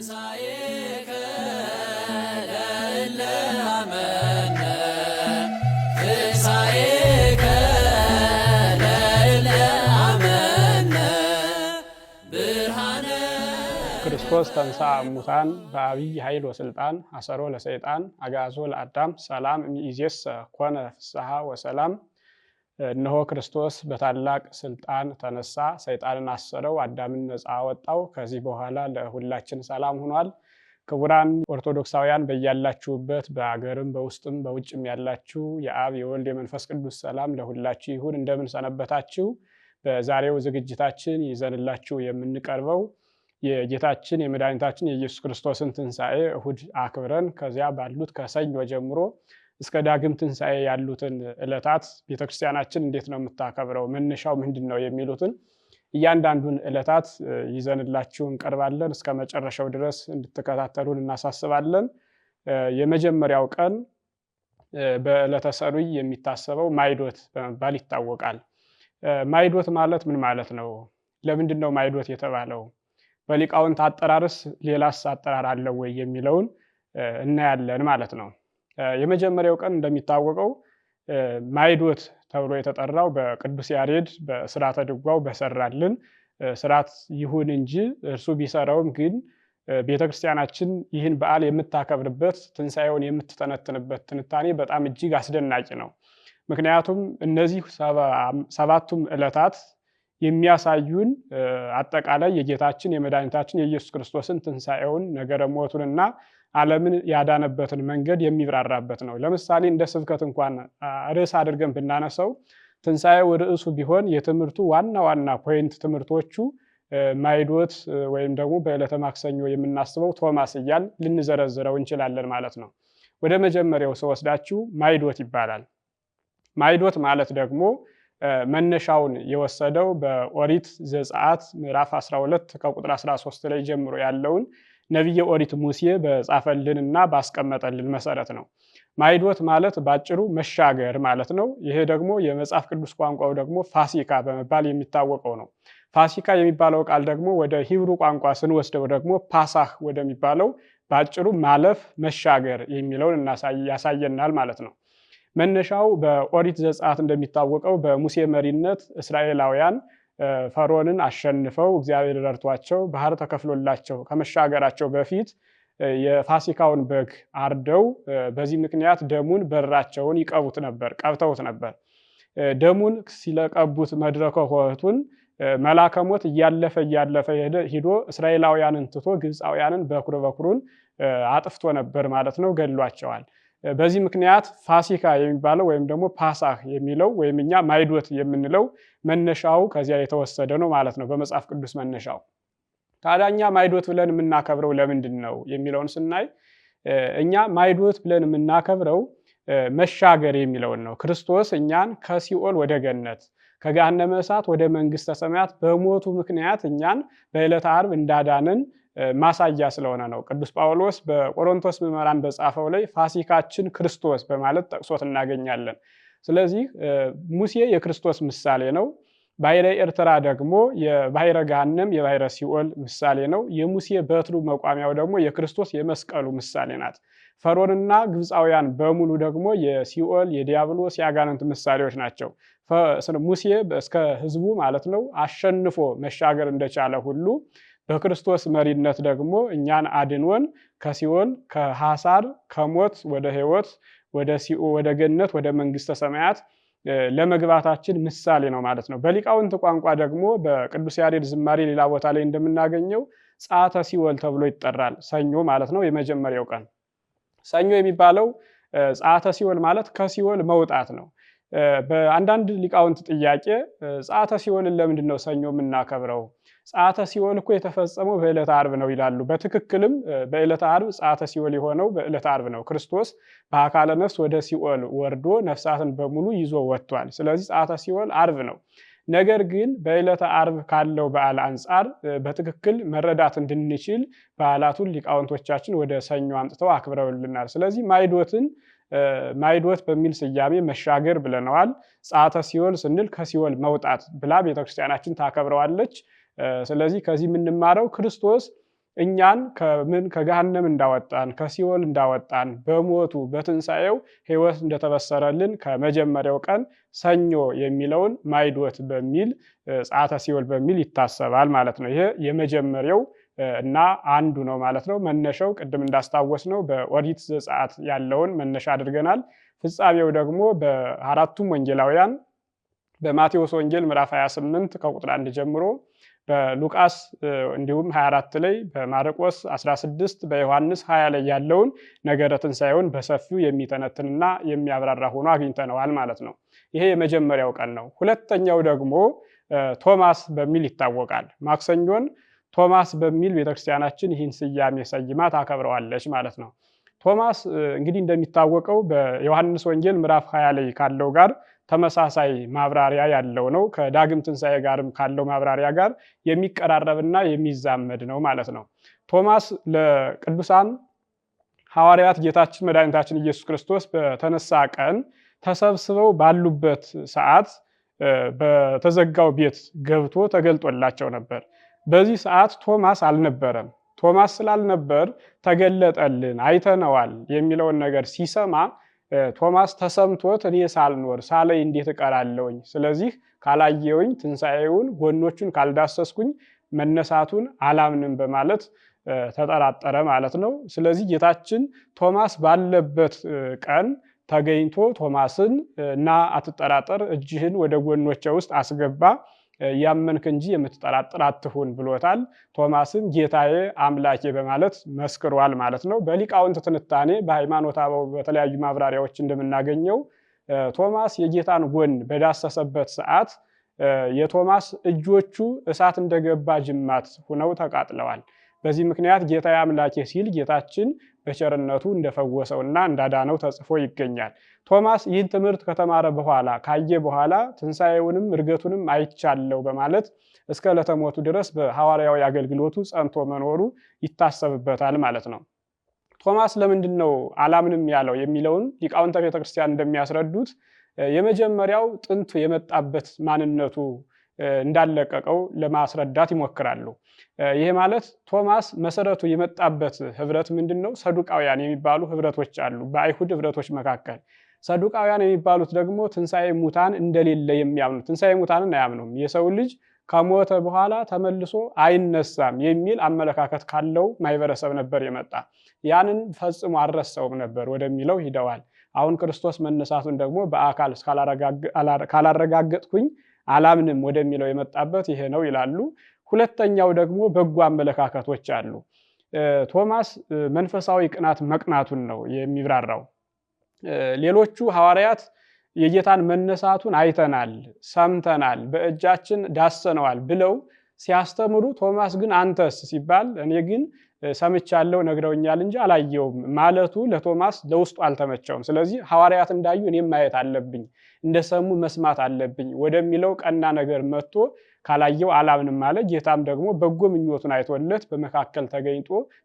ትንሣኤከ ለእለ አመነ ትንሣኤከ ለእለ አመነ ብርሃነ ክርስቶስ ተንሥአ እሙታን በአብይ ኃይል ወስልጣን አሰሮ ለሰይጣን አግዓዞ ለአዳም ሰላም እምይእዜሰ ኮነ ፍስሐ ወሰላም። እነሆ ክርስቶስ በታላቅ ስልጣን ተነሳ፣ ሰይጣንን አሰረው፣ አዳምን ነፃ አወጣው። ከዚህ በኋላ ለሁላችን ሰላም ሆኗል። ክቡራን ኦርቶዶክሳውያን በያላችሁበት በአገርም በውስጥም በውጭም ያላችሁ የአብ የወልድ የመንፈስ ቅዱስ ሰላም ለሁላችሁ ይሁን። እንደምን ሰነበታችሁ? በዛሬው ዝግጅታችን ይዘንላችሁ የምንቀርበው የጌታችን የመድኃኒታችን የኢየሱስ ክርስቶስን ትንሣኤ እሁድ አክብረን ከዚያ ባሉት ከሰኞ ጀምሮ እስከ ዳግም ትንሣኤ ያሉትን ዕለታት ቤተክርስቲያናችን እንዴት ነው የምታከብረው፣ መነሻው ምንድን ነው የሚሉትን እያንዳንዱን ዕለታት ይዘንላችሁ እንቀርባለን። እስከ መጨረሻው ድረስ እንድትከታተሉን እናሳስባለን። የመጀመሪያው ቀን በዕለተ ሰኑይ የሚታሰበው ማይዶት በመባል ይታወቃል። ማይዶት ማለት ምን ማለት ነው? ለምንድን ነው ማይዶት የተባለው? በሊቃውንት አጠራርስ ሌላስ አጠራር አለው ወይ የሚለውን እናያለን ማለት ነው። የመጀመሪያው ቀን እንደሚታወቀው ማይዶት ተብሎ የተጠራው በቅዱስ ያሬድ በስርዓተ ድጓው በሰራልን ስርዓት ይሁን እንጂ እርሱ ቢሰራውም ግን ቤተክርስቲያናችን ይህን በዓል የምታከብርበት ትንሣኤውን የምትተነትንበት ትንታኔ በጣም እጅግ አስደናቂ ነው። ምክንያቱም እነዚህ ሰባቱም ዕለታት የሚያሳዩን አጠቃላይ የጌታችን የመድኃኒታችን የኢየሱስ ክርስቶስን ትንሣኤውን ነገረ ሞቱንና ዓለምን ያዳነበትን መንገድ የሚብራራበት ነው። ለምሳሌ እንደ ስብከት እንኳን ርዕስ አድርገን ብናነሳው ትንሣኤው ርዕሱ ቢሆን የትምህርቱ ዋና ዋና ፖይንት ትምህርቶቹ ማይዶት ወይም ደግሞ በዕለተ ማክሰኞ የምናስበው ቶማስ እያል ልንዘረዝረው እንችላለን ማለት ነው። ወደ መጀመሪያው ስወስዳችሁ ማይዶት ይባላል። ማይዶት ማለት ደግሞ መነሻውን የወሰደው በኦሪት ዘጸአት ምዕራፍ 12 ከቁጥር 13 ላይ ጀምሮ ያለውን ነቢየ ኦሪት ሙሴ በጻፈልንና ባስቀመጠልን መሰረት ነው። ማይዶት ማለት ባጭሩ መሻገር ማለት ነው። ይሄ ደግሞ የመጽሐፍ ቅዱስ ቋንቋው ደግሞ ፋሲካ በመባል የሚታወቀው ነው። ፋሲካ የሚባለው ቃል ደግሞ ወደ ሂብሩ ቋንቋ ስንወስደው ደግሞ ፓሳህ ወደሚባለው ባጭሩ ማለፍ መሻገር የሚለውን ያሳየናል ማለት ነው። መነሻው በኦሪት ዘጸአት እንደሚታወቀው በሙሴ መሪነት እስራኤላውያን ፈርዖንን አሸንፈው እግዚአብሔር ረድቷቸው ባህር ተከፍሎላቸው ከመሻገራቸው በፊት የፋሲካውን በግ አርደው በዚህ ምክንያት ደሙን በራቸውን ቀብተውት ነበር። ደሙን ሲለቀቡት መድረከ ሆህቱን መልአከ ሞት እያለፈ ሂዶ እስራኤላውያንን ትቶ ግብፃውያንን በኩሩን አጥፍቶ ነበር ማለት ነው፣ ገድሏቸዋል። በዚህ ምክንያት ፋሲካ የሚባለው ወይም ደግሞ ፓሳህ የሚለው ወይም እኛ ማይዶት የምንለው መነሻው ከዚያ የተወሰደ ነው ማለት ነው፣ በመጽሐፍ ቅዱስ መነሻው። ታዲያ እኛ ማይዶት ብለን የምናከብረው ለምንድን ነው የሚለውን ስናይ እኛ ማይዶት ብለን የምናከብረው መሻገር የሚለውን ነው። ክርስቶስ እኛን ከሲኦል ወደ ገነት ከገሃነመ እሳት ወደ መንግስተ ሰማያት በሞቱ ምክንያት እኛን በዕለተ ዓርብ እንዳዳንን ማሳያ ስለሆነ ነው። ቅዱስ ጳውሎስ በቆሮንቶስ ምዕመራን በጻፈው ላይ ፋሲካችን ክርስቶስ በማለት ጠቅሶት እናገኛለን። ስለዚህ ሙሴ የክርስቶስ ምሳሌ ነው። ባሕረ ኤርትራ ደግሞ የባሕረ ገሃነም የባሕረ ሲኦል ምሳሌ ነው። የሙሴ በትሩ መቋሚያው ደግሞ የክርስቶስ የመስቀሉ ምሳሌ ናት። ፈርዖንና ግብፃውያን በሙሉ ደግሞ የሲኦል የዲያብሎስ የአጋንንት ምሳሌዎች ናቸው። ሙሴ እስከ ህዝቡ ማለት ነው አሸንፎ መሻገር እንደቻለ ሁሉ በክርስቶስ መሪነት ደግሞ እኛን አድንወን ከሲኦል ከሐሳር ከሞት ወደ ሕይወት ወደ ገነት ወደ መንግስተ ሰማያት ለመግባታችን ምሳሌ ነው ማለት ነው። በሊቃውንት ቋንቋ ደግሞ በቅዱስ ያሬድ ዝማሬ ሌላ ቦታ ላይ እንደምናገኘው ጸአተ ሲኦል ተብሎ ይጠራል። ሰኞ ማለት ነው የመጀመሪያው ቀን። ሰኞ የሚባለው ጸአተ ሲኦል ማለት ከሲኦል መውጣት ነው። በአንዳንድ ሊቃውንት ጥያቄ ጸአተ ሲኦልን ለምንድን ነው ሰኞ የምናከብረው? ጸአተ ሲኦል እኮ የተፈጸመው በዕለተ ዓርብ ነው ይላሉ። በትክክልም በዕለተ ዓርብ ጸአተ ሲኦል የሆነው በዕለተ ዓርብ ነው። ክርስቶስ በአካለ ነፍስ ወደ ሲኦል ወርዶ ነፍሳትን በሙሉ ይዞ ወጥቷል። ስለዚህ ጸአተ ሲኦል ዓርብ ነው። ነገር ግን በዕለተ ዓርብ ካለው በዓል አንጻር በትክክል መረዳት እንድንችል በዓላቱን ሊቃውንቶቻችን ወደ ሰኞ አምጥተው አክብረውልናል። ስለዚህ ማይዶት በሚል ስያሜ መሻገር ብለነዋል። ጸአተ ሲኦል ስንል ከሲኦል መውጣት ብላ ቤተክርስቲያናችን ታከብረዋለች። ስለዚህ ከዚህ የምንማረው ክርስቶስ እኛን ከገሃነም እንዳወጣን ከሲኦል እንዳወጣን በሞቱ በትንሣኤው ሕይወት እንደተበሰረልን ከመጀመሪያው ቀን ሰኞ የሚለውን ማይዶት በሚል ጸአተ ሲኦል በሚል ይታሰባል ማለት ነው። ይሄ የመጀመሪያው እና አንዱ ነው ማለት ነው። መነሻው ቅድም እንዳስታወስነው በኦሪት ዘጸአት ያለውን መነሻ አድርገናል። ፍጻሜው ደግሞ በአራቱም ወንጌላውያን በማቴዎስ ወንጌል ምዕራፍ 28 ከቁጥር 1 ጀምሮ በሉቃስ እንዲሁም 24 ላይ በማርቆስ 16 በዮሐንስ 20 ላይ ያለውን ነገረ ትንሣኤውን በሰፊው የሚተነትንና የሚያብራራ ሆኖ አግኝተነዋል ማለት ነው። ይሄ የመጀመሪያው ቀን ነው። ሁለተኛው ደግሞ ቶማስ በሚል ይታወቃል። ማክሰኞን ቶማስ በሚል ቤተክርስቲያናችን ይህን ስያሜ ሰይማ ታከብረዋለች ማለት ነው። ቶማስ እንግዲህ እንደሚታወቀው በዮሐንስ ወንጌል ምዕራፍ 20 ላይ ካለው ጋር ተመሳሳይ ማብራሪያ ያለው ነው። ከዳግም ትንሣኤ ጋርም ካለው ማብራሪያ ጋር የሚቀራረብና የሚዛመድ ነው ማለት ነው። ቶማስ ለቅዱሳን ሐዋርያት ጌታችን መድኃኒታችን ኢየሱስ ክርስቶስ በተነሳ ቀን ተሰብስበው ባሉበት ሰዓት በተዘጋው ቤት ገብቶ ተገልጦላቸው ነበር። በዚህ ሰዓት ቶማስ አልነበረም። ቶማስ ስላልነበር ተገለጠልን፣ አይተነዋል የሚለውን ነገር ሲሰማ ቶማስ ተሰምቶት እኔ ሳልኖር ሳላይ እንዴት እቀራለሁኝ? ስለዚህ ካላየውኝ ትንሣኤውን ጎኖቹን ካልዳሰስኩኝ መነሳቱን አላምንም በማለት ተጠራጠረ ማለት ነው። ስለዚህ ጌታችን ቶማስ ባለበት ቀን ተገኝቶ ቶማስን እና አትጠራጠር፣ እጅህን ወደ ጎኖቼ ውስጥ አስገባ፣ ያመንክ እንጂ የምትጠራጥር አትሁን ብሎታል። ቶማስም ጌታዬ አምላኬ በማለት መስክሯል ማለት ነው። በሊቃውንት ትንታኔ በሃይማኖተ አበው በተለያዩ ማብራሪያዎች እንደምናገኘው ቶማስ የጌታን ጎን በዳሰሰበት ሰዓት የቶማስ እጆቹ እሳት እንደገባ ጅማት ሆነው ተቃጥለዋል። በዚህ ምክንያት ጌታዬ አምላኬ ሲል ጌታችን በቸርነቱ እንደፈወሰውና እንዳዳነው ተጽፎ ይገኛል። ቶማስ ይህን ትምህርት ከተማረ በኋላ ካየ በኋላ ትንሣኤውንም እርገቱንም አይቻለው በማለት እስከ ዕለተ ሞቱ ድረስ በሐዋርያዊ አገልግሎቱ ጸንቶ መኖሩ ይታሰብበታል ማለት ነው። ቶማስ ለምንድን ነው አላምንም ያለው የሚለውን ሊቃውንተ ቤተክርስቲያን እንደሚያስረዱት የመጀመሪያው ጥንቱ የመጣበት ማንነቱ እንዳለቀቀው ለማስረዳት ይሞክራሉ። ይሄ ማለት ቶማስ መሰረቱ የመጣበት ህብረት ምንድን ነው? ሰዱቃውያን የሚባሉ ህብረቶች አሉ በአይሁድ ህብረቶች መካከል። ሰዱቃውያን የሚባሉት ደግሞ ትንሣኤ ሙታን እንደሌለ የሚያምኑ፣ ትንሣኤ ሙታንን አያምኑም። የሰው ልጅ ከሞተ በኋላ ተመልሶ አይነሳም የሚል አመለካከት ካለው ማህበረሰብ ነበር የመጣ። ያንን ፈጽሞ አልረሳውም ነበር ወደሚለው ሂደዋል። አሁን ክርስቶስ መነሳቱን ደግሞ በአካል ካላረጋገጥኩኝ አላምንም ወደሚለው የመጣበት ይሄ ነው ይላሉ። ሁለተኛው ደግሞ በጎ አመለካከቶች አሉ። ቶማስ መንፈሳዊ ቅናት መቅናቱን ነው የሚብራራው። ሌሎቹ ሐዋርያት የጌታን መነሳቱን አይተናል፣ ሰምተናል፣ በእጃችን ዳሰነዋል ብለው ሲያስተምሩ፣ ቶማስ ግን አንተስ ሲባል እኔ ግን ሰምቻለሁ ነግረውኛል እንጂ አላየውም ማለቱ ለቶማስ ለውስጡ አልተመቸውም። ስለዚህ ሐዋርያት እንዳዩ እኔም ማየት አለብኝ፣ እንደሰሙ መስማት አለብኝ ወደሚለው ቀና ነገር መጥቶ ካላየው አላምንም ማለት። ጌታም ደግሞ በጎ ምኞቱን አይቶለት በመካከል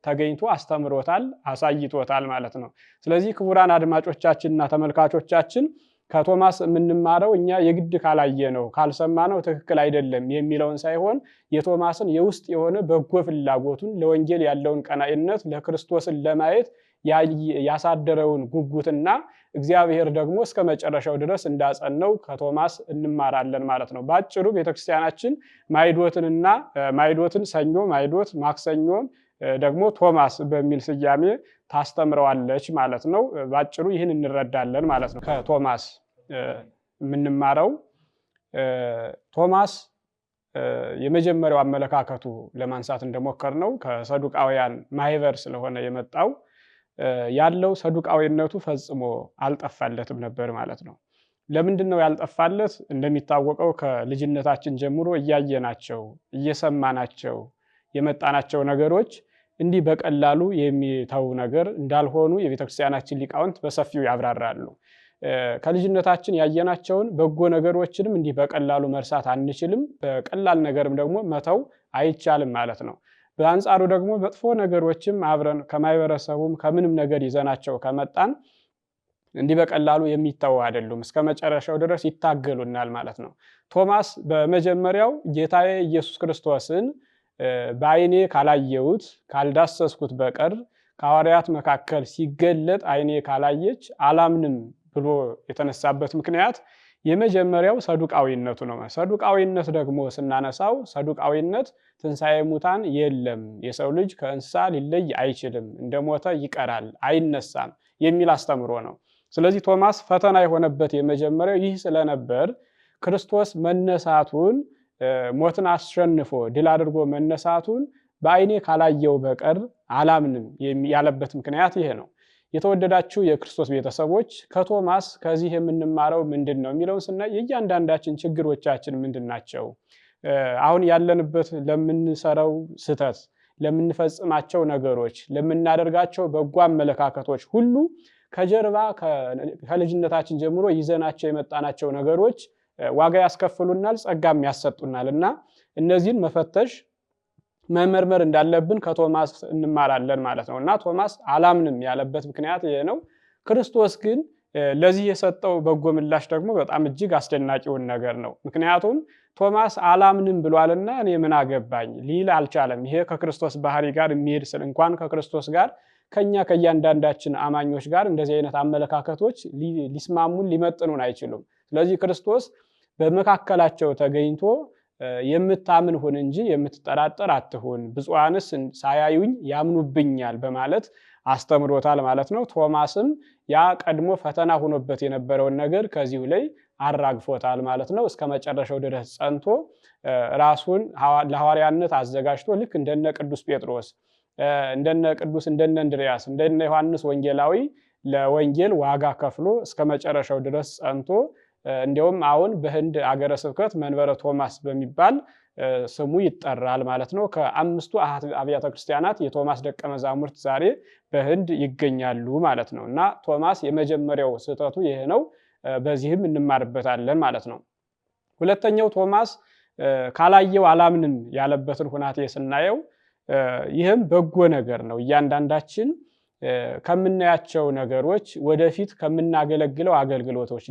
ተገኝቶ አስተምሮታል፣ አሳይቶታል ማለት ነው። ስለዚህ ክቡራን አድማጮቻችንና ተመልካቾቻችን ከቶማስ የምንማረው እኛ የግድ ካላየ ነው ካልሰማ ነው ትክክል አይደለም የሚለውን ሳይሆን የቶማስን የውስጥ የሆነ በጎ ፍላጎቱን ለወንጌል ያለውን ቀናኢነት ለክርስቶስን ለማየት ያሳደረውን ጉጉትና እግዚአብሔር ደግሞ እስከ መጨረሻው ድረስ እንዳጸነው ከቶማስ እንማራለን ማለት ነው። ባጭሩ ቤተክርስቲያናችን ማይዶትን ሰኞ ማይዶት፣ ማክሰኞን ደግሞ ቶማስ በሚል ስያሜ ታስተምረዋለች ማለት ነው። ባጭሩ ይህን እንረዳለን ማለት ነው። ከቶማስ የምንማረው ቶማስ የመጀመሪያው አመለካከቱ ለማንሳት እንደሞከርነው ከሰዱቃውያን ማህበር ስለሆነ የመጣው ያለው ሰዱቃዊነቱ ፈጽሞ አልጠፋለትም ነበር ማለት ነው። ለምንድን ነው ያልጠፋለት? እንደሚታወቀው ከልጅነታችን ጀምሮ እያየናቸው እየሰማናቸው የመጣናቸው ነገሮች እንዲህ በቀላሉ የሚተው ነገር እንዳልሆኑ የቤተክርስቲያናችን ሊቃውንት በሰፊው ያብራራሉ። ከልጅነታችን ያየናቸውን በጎ ነገሮችንም እንዲህ በቀላሉ መርሳት አንችልም፣ በቀላል ነገርም ደግሞ መተው አይቻልም ማለት ነው። በአንጻሩ ደግሞ መጥፎ ነገሮችም አብረን ከማህበረሰቡም ከምንም ነገር ይዘናቸው ከመጣን እንዲህ በቀላሉ የሚተው አይደሉም፣ እስከ መጨረሻው ድረስ ይታገሉናል ማለት ነው። ቶማስ በመጀመሪያው ጌታዬ ኢየሱስ ክርስቶስን በዓይኔ ካላየሁት ካልዳሰስኩት በቀር ከሐዋርያት መካከል ሲገለጥ ዓይኔ ካላየች አላምንም ብሎ የተነሳበት ምክንያት የመጀመሪያው ሰዱቃዊነቱ ነው። ሰዱቃዊነት ደግሞ ስናነሳው ሰዱቃዊነት ትንሣኤ ሙታን የለም፣ የሰው ልጅ ከእንስሳ ሊለይ አይችልም፣ እንደሞተ ይቀራል፣ አይነሳም የሚል አስተምሮ ነው። ስለዚህ ቶማስ ፈተና የሆነበት የመጀመሪያው ይህ ስለነበር ክርስቶስ መነሳቱን ሞትን አሸንፎ ድል አድርጎ መነሳቱን በዓይኔ ካላየው በቀር አላምንም ያለበት ምክንያት ይሄ ነው። የተወደዳችሁ የክርስቶስ ቤተሰቦች ከቶማስ ከዚህ የምንማረው ምንድን ነው የሚለውን ስናይ የእያንዳንዳችን ችግሮቻችን ምንድን ናቸው? አሁን ያለንበት ለምንሰራው ስህተት፣ ለምንፈጽማቸው ነገሮች፣ ለምናደርጋቸው በጎ አመለካከቶች ሁሉ ከጀርባ ከልጅነታችን ጀምሮ ይዘናቸው የመጣናቸው ነገሮች ዋጋ ያስከፍሉናል፣ ጸጋም ያሰጡናል እና እነዚህን መፈተሽ መመርመር እንዳለብን ከቶማስ እንማራለን ማለት ነው። እና ቶማስ አላምንም ያለበት ምክንያት ይሄ ነው። ክርስቶስ ግን ለዚህ የሰጠው በጎ ምላሽ ደግሞ በጣም እጅግ አስደናቂውን ነገር ነው። ምክንያቱም ቶማስ አላምንም ብሏልና እኔ ምን አገባኝ ሊል አልቻለም። ይሄ ከክርስቶስ ባህሪ ጋር የሚሄድ እንኳን ከክርስቶስ ጋር ከኛ ከእያንዳንዳችን አማኞች ጋር እንደዚህ አይነት አመለካከቶች ሊስማሙን ሊመጥኑን አይችሉም። ስለዚህ ክርስቶስ በመካከላቸው ተገኝቶ የምታምን ሁን እንጂ የምትጠራጠር አትሁን፣ ብፁዓንስ ሳያዩኝ ያምኑብኛል በማለት አስተምሮታል ማለት ነው። ቶማስም ያ ቀድሞ ፈተና ሆኖበት የነበረውን ነገር ከዚሁ ላይ አራግፎታል ማለት ነው። እስከ መጨረሻው ድረስ ጸንቶ ራሱን ለሐዋርያነት አዘጋጅቶ ልክ እንደነ ቅዱስ ጴጥሮስ፣ እንደነ እንድርያስ፣ እንደነ ዮሐንስ ወንጌላዊ ለወንጌል ዋጋ ከፍሎ እስከ መጨረሻው ድረስ ጸንቶ እንዲያውም አሁን በህንድ አገረ ስብከት መንበረ ቶማስ በሚባል ስሙ ይጠራል ማለት ነው። ከአምስቱ አብያተ ክርስቲያናት የቶማስ ደቀ መዛሙርት ዛሬ በህንድ ይገኛሉ ማለት ነው። እና ቶማስ የመጀመሪያው ስህተቱ ይሄ ነው። በዚህም እንማርበታለን ማለት ነው። ሁለተኛው ቶማስ ካላየው አላምንም ያለበትን ሁናቴ ስናየው ይህም በጎ ነገር ነው። እያንዳንዳችን ከምናያቸው ነገሮች ወደፊት ከምናገለግለው አገልግሎቶች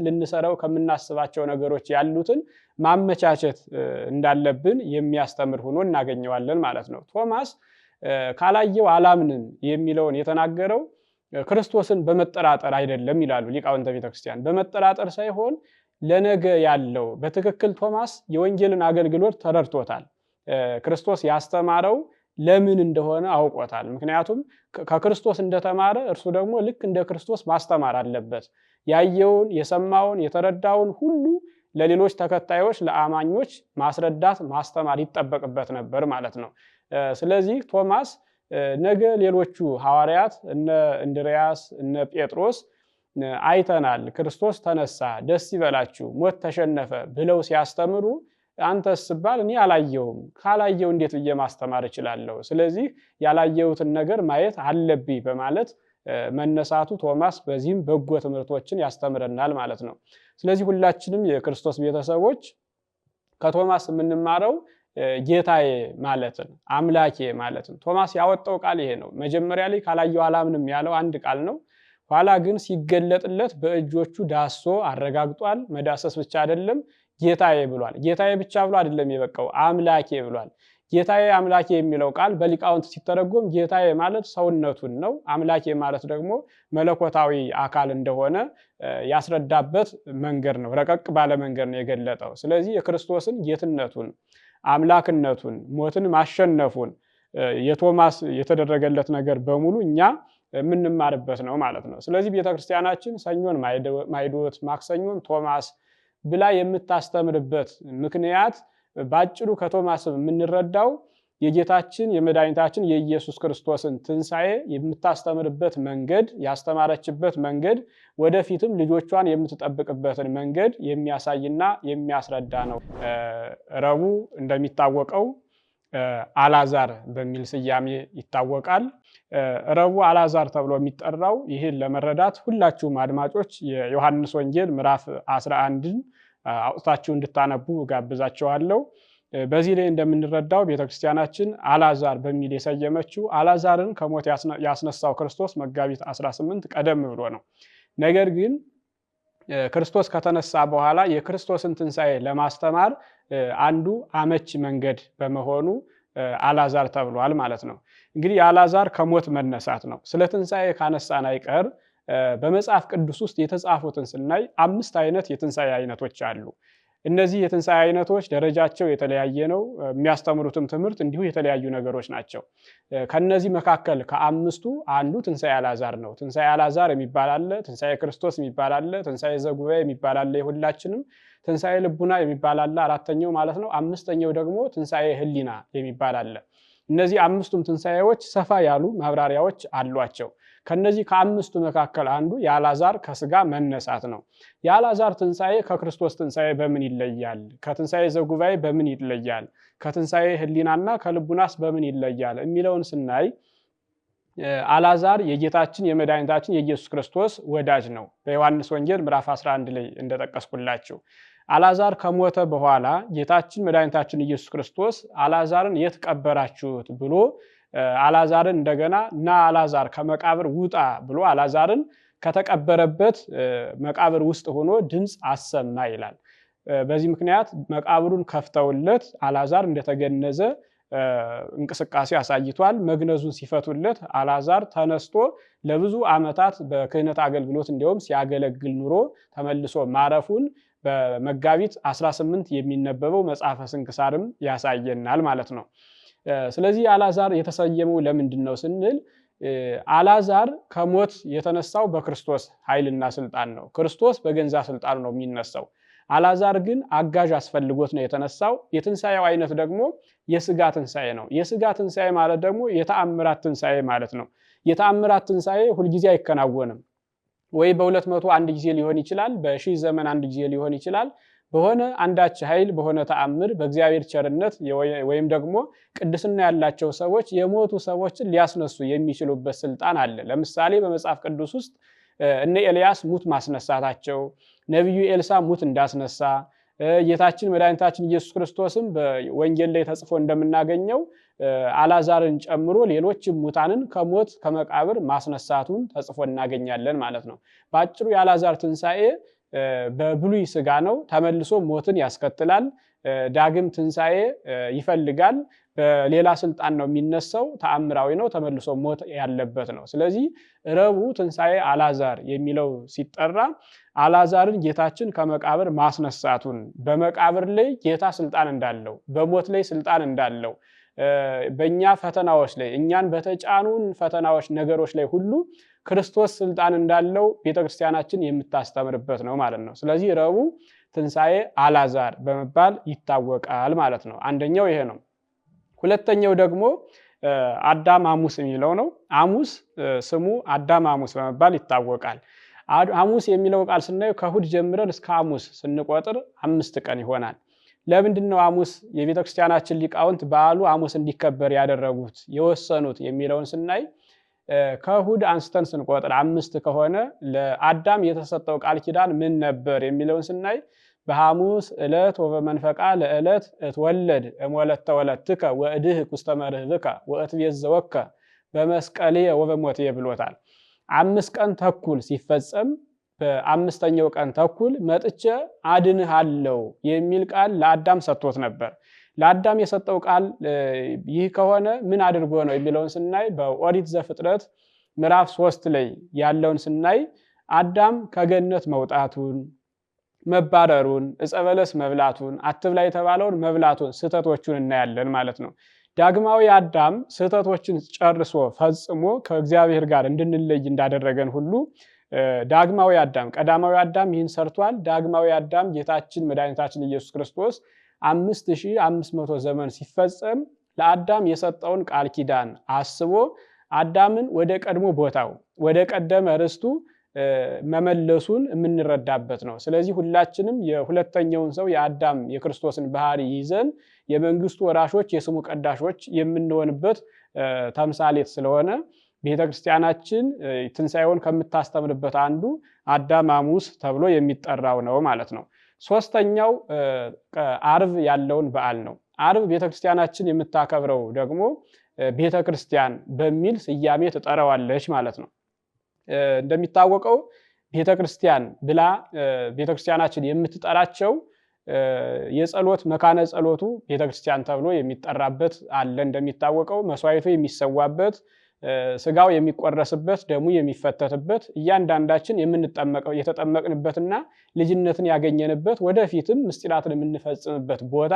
ልንሰራው ከምናስባቸው ነገሮች ያሉትን ማመቻቸት እንዳለብን የሚያስተምር ሆኖ እናገኘዋለን ማለት ነው። ቶማስ ካላየው አላምንም የሚለውን የተናገረው ክርስቶስን በመጠራጠር አይደለም ይላሉ ሊቃውንተ ቤተክርስቲያን። በመጠራጠር ሳይሆን ለነገ ያለው በትክክል ቶማስ የወንጌልን አገልግሎት ተረድቶታል። ክርስቶስ ያስተማረው ለምን እንደሆነ አውቆታል። ምክንያቱም ከክርስቶስ እንደተማረ እርሱ ደግሞ ልክ እንደ ክርስቶስ ማስተማር አለበት። ያየውን፣ የሰማውን፣ የተረዳውን ሁሉ ለሌሎች ተከታዮች ለአማኞች ማስረዳት፣ ማስተማር ይጠበቅበት ነበር ማለት ነው። ስለዚህ ቶማስ ነገ ሌሎቹ ሐዋርያት እነ እንድርያስ እነ ጴጥሮስ አይተናል፣ ክርስቶስ ተነሳ፣ ደስ ይበላችሁ፣ ሞት ተሸነፈ ብለው ሲያስተምሩ አንተስ ስባል እኔ አላየውም፣ ካላየው እንዴት ብዬ ማስተማር እችላለሁ? ስለዚህ ያላየሁትን ነገር ማየት አለብኝ በማለት መነሳቱ ቶማስ በዚህም በጎ ትምህርቶችን ያስተምረናል ማለት ነው። ስለዚህ ሁላችንም የክርስቶስ ቤተሰቦች ከቶማስ የምንማረው ጌታዬ ማለትን፣ አምላኬ ማለትን። ቶማስ ያወጣው ቃል ይሄ ነው። መጀመሪያ ላይ ካላየው አላምንም ያለው አንድ ቃል ነው። ኋላ ግን ሲገለጥለት በእጆቹ ዳሶ አረጋግጧል። መዳሰስ ብቻ አይደለም ጌታዬ ብሏል። ጌታዬ ብቻ ብሎ አይደለም የበቃው፣ አምላኬ ብሏል። ጌታዬ አምላኬ የሚለው ቃል በሊቃውንት ሲተረጎም ጌታዬ ማለት ሰውነቱን ነው፣ አምላኬ ማለት ደግሞ መለኮታዊ አካል እንደሆነ ያስረዳበት መንገድ ነው። ረቀቅ ባለ መንገድ ነው የገለጠው። ስለዚህ የክርስቶስን ጌትነቱን፣ አምላክነቱን፣ ሞትን ማሸነፉን የቶማስ የተደረገለት ነገር በሙሉ እኛ የምንማርበት ነው ማለት ነው። ስለዚህ ቤተክርስቲያናችን ሰኞን ማይዶት፣ ማክሰኞን ቶማስ ብላ የምታስተምርበት ምክንያት ባጭሩ ከቶማስ የምንረዳው የጌታችን የመድኃኒታችን የኢየሱስ ክርስቶስን ትንሣኤ የምታስተምርበት መንገድ፣ ያስተማረችበት መንገድ፣ ወደፊትም ልጆቿን የምትጠብቅበትን መንገድ የሚያሳይና የሚያስረዳ ነው። ረቡዕ እንደሚታወቀው አልዓዛር በሚል ስያሜ ይታወቃል። ረቡዕ አልዓዛር ተብሎ የሚጠራው ይህን ለመረዳት ሁላችሁም አድማጮች የዮሐንስ ወንጌል ምዕራፍ 11ን አውጥታችሁ እንድታነቡ ጋብዛችኋለሁ። በዚህ ላይ እንደምንረዳው ቤተክርስቲያናችን አልዓዛር በሚል የሰየመችው አልዓዛርን ከሞት ያስነሳው ክርስቶስ መጋቢት 18 ቀደም ብሎ ነው። ነገር ግን ክርስቶስ ከተነሳ በኋላ የክርስቶስን ትንሣኤ ለማስተማር አንዱ አመች መንገድ በመሆኑ አልዓዛር ተብሏል ማለት ነው። እንግዲህ የአልዓዛር ከሞት መነሳት ነው። ስለ ትንሣኤ ካነሳን አይቀር በመጽሐፍ ቅዱስ ውስጥ የተጻፉትን ስናይ 5 አይነት የትንሣኤ አይነቶች አሉ። እነዚህ የትንሣኤ አይነቶች ደረጃቸው የተለያየ ነው። የሚያስተምሩትም ትምህርት እንዲሁ የተለያዩ ነገሮች ናቸው። ከነዚህ መካከል ከ5ቱ አንዱ ትንሣኤ አልዓዛር ነው። ትንሣኤ አልዓዛር የሚባል አለ፣ ትንሣኤ ክርስቶስ የሚባል አለ፣ ትንሣኤ ዘጉባኤ የሚባል አለ፣ የሁላችንም ትንሣኤ ልቡና የሚባል አለ፣ 4ኛው ማለት ነው። 5ኛው ደግሞ ትንሣኤ ህሊና የሚባል አለ። እነዚህ 5ቱም ትንሣኤዎች ሰፋ ያሉ ማብራሪያዎች አሏቸው። ከነዚህ ከ5ቱ መካከል አንዱ የአልዓዛር ከስጋ መነሳት ነው። የአልዓዛር ትንሣኤ ከክርስቶስ ትንሣኤ በምን ይለያል? ከትንሣኤ ዘጉባኤ በምን ይለያል? ከትንሣኤ ህሊናና ከልቡናስ በምን ይለያል? የሚለውን ስናይ አልዓዛር የጌታችን የመድኃኒታችን የኢየሱስ ክርስቶስ ወዳጅ ነው። በዮሐንስ ወንጌል ምዕራፍ 11 ላይ እንደጠቀስኩላችሁ አልዓዛር ከሞተ በኋላ ጌታችን መድኃኒታችን ኢየሱስ ክርስቶስ አልዓዛርን የት ቀበራችሁት ብሎ አልዓዛርን እንደገና ና አልዓዛር ከመቃብር ውጣ ብሎ አልዓዛርን ከተቀበረበት መቃብር ውስጥ ሆኖ ድምፅ አሰማ ይላል። በዚህ ምክንያት መቃብሩን ከፍተውለት አልዓዛር እንደተገነዘ እንቅስቃሴ አሳይቷል። መግነዙን ሲፈቱለት አልዓዛር ተነስቶ ለብዙ ዓመታት በክህነት አገልግሎት እንዲሁም ሲያገለግል ኑሮ ተመልሶ ማረፉን በመጋቢት 18 የሚነበበው መጽሐፈ ስንክሳርም ያሳየናል ማለት ነው። ስለዚህ አልዓዛር የተሰየመው ለምንድን ነው ስንል አልዓዛር ከሞት የተነሳው በክርስቶስ ኃይልና ስልጣን ነው። ክርስቶስ በገንዛ ስልጣኑ ነው የሚነሳው። አልዓዛር ግን አጋዥ አስፈልጎት ነው የተነሳው። የትንሣኤው አይነት ደግሞ የስጋ ትንሣኤ ነው። የስጋ ትንሣኤ ማለት ደግሞ የተአምራት ትንሣኤ ማለት ነው። የተአምራት ትንሣኤ ሁልጊዜ አይከናወንም። ወይ በ200 አንድ ጊዜ ሊሆን ይችላል፣ በ1000 ዘመን አንድ ጊዜ ሊሆን ይችላል። በሆነ አንዳች ኃይል በሆነ ተአምር በእግዚአብሔር ቸርነት ወይም ደግሞ ቅድስና ያላቸው ሰዎች የሞቱ ሰዎችን ሊያስነሱ የሚችሉበት ስልጣን አለ። ለምሳሌ በመጽሐፍ ቅዱስ ውስጥ እነ ኤልያስ ሙት ማስነሳታቸው፣ ነቢዩ ኤልሳ ሙት እንዳስነሳ፣ ጌታችን መድኃኒታችን ኢየሱስ ክርስቶስም በወንጌል ላይ ተጽፎ እንደምናገኘው አልዓዛርን ጨምሮ ሌሎችም ሙታንን ከሞት ከመቃብር ማስነሳቱን ተጽፎ እናገኛለን ማለት ነው። በአጭሩ የአልዓዛር ትንሣኤ በብሉይ ስጋ ነው። ተመልሶ ሞትን ያስከትላል። ዳግም ትንሣኤ ይፈልጋል። በሌላ ስልጣን ነው የሚነሳው። ተአምራዊ ነው። ተመልሶ ሞት ያለበት ነው። ስለዚህ ረቡዕ ትንሣኤ አልዓዛር የሚለው ሲጠራ አልዓዛርን ጌታችን ከመቃብር ማስነሳቱን፣ በመቃብር ላይ ጌታ ስልጣን እንዳለው፣ በሞት ላይ ስልጣን እንዳለው፣ በእኛ ፈተናዎች ላይ እኛን በተጫኑን ፈተናዎች ነገሮች ላይ ሁሉ ክርስቶስ ስልጣን እንዳለው ቤተክርስቲያናችን የምታስተምርበት ነው ማለት ነው። ስለዚህ ረቡዕ ትንሣኤ አልዓዛር በመባል ይታወቃል ማለት ነው። አንደኛው ይሄ ነው። ሁለተኛው ደግሞ አዳም ሐሙስ የሚለው ነው። ሐሙስ ስሙ አዳም ሐሙስ በመባል ይታወቃል። ሐሙስ የሚለው ቃል ስናየው ከእሑድ ጀምረን እስከ ሐሙስ ስንቆጥር 5 ቀን ይሆናል። ለምንድን ነው ሐሙስ የቤተክርስቲያናችን ሊቃውንት በዓሉ ሐሙስ እንዲከበር ያደረጉት የወሰኑት የሚለውን ስናይ ከእሑድ አንስተን ስንቆጥር 5 ከሆነ ለአዳም የተሰጠው ቃል ኪዳን ምን ነበር የሚለውን ስናይ በሐሙስ ዕለት ወበመንፈቃ ለዕለት እትወለድ እሞለተ ወለትከ ወእድህ ውስተ መርህብከ ወእትቤዘወከ በመስቀልየ ወበሞትየ ብሎታል። 5 ቀን ተኩል ሲፈጸም በ5ኛው ቀን ተኩል መጥቼ አድንሃለሁ የሚል ቃል ለአዳም ሰጥቶት ነበር። ለአዳም የሰጠው ቃል ይህ ከሆነ ምን አድርጎ ነው የሚለውን ስናይ በኦሪት ዘፍጥረት ምዕራፍ 3 ላይ ያለውን ስናይ አዳም ከገነት መውጣቱን፣ መባረሩን፣ ዕፀ በለስ መብላቱን፣ አትብላ የተባለውን መብላቱን ስህተቶቹን እናያለን ማለት ነው። ዳግማዊ አዳም ስህተቶችን ጨርሶ ፈጽሞ ከእግዚአብሔር ጋር እንድንለይ እንዳደረገን ሁሉ ዳግማዊ አዳም ቀዳማዊ አዳም ይህን ሰርቷል። ዳግማዊ አዳም ጌታችን መድኃኒታችን ኢየሱስ ክርስቶስ 5500 ዘመን ሲፈጸም ለአዳም የሰጠውን ቃል ኪዳን አስቦ አዳምን ወደ ቀድሞ ቦታው ወደ ቀደመ ርስቱ መመለሱን የምንረዳበት ነው። ስለዚህ ሁላችንም የሁለተኛውን ሰው የአዳም የክርስቶስን ባህሪ ይዘን የመንግስቱ ወራሾች የስሙ ቀዳሾች የምንሆንበት ተምሳሌት ስለሆነ ቤተክርስቲያናችን ትንሣኤውን ከምታስተምርበት አንዱ አዳም ሐሙስ ተብሎ የሚጠራው ነው ማለት ነው። ሶስተኛው ዓርብ ያለውን በዓል ነው። ዓርብ ቤተክርስቲያናችን የምታከብረው ደግሞ ቤተክርስቲያን በሚል ስያሜ ትጠራዋለች ማለት ነው። እንደሚታወቀው ቤተክርስቲያን ብላ ቤተክርስቲያናችን የምትጠራቸው የጸሎት መካነ ጸሎቱ ቤተክርስቲያን ተብሎ የሚጠራበት አለ። እንደሚታወቀው መስዋዕቱ የሚሰዋበት፣ ስጋው የሚቆረስበት፣ ደሙ የሚፈተትበት፣ እያንዳንዳችን የምንጠመቀው የተጠመቅንበትና ልጅነትን ያገኘንበት ወደፊትም ምስጢራትን የምንፈጽምበት ቦታ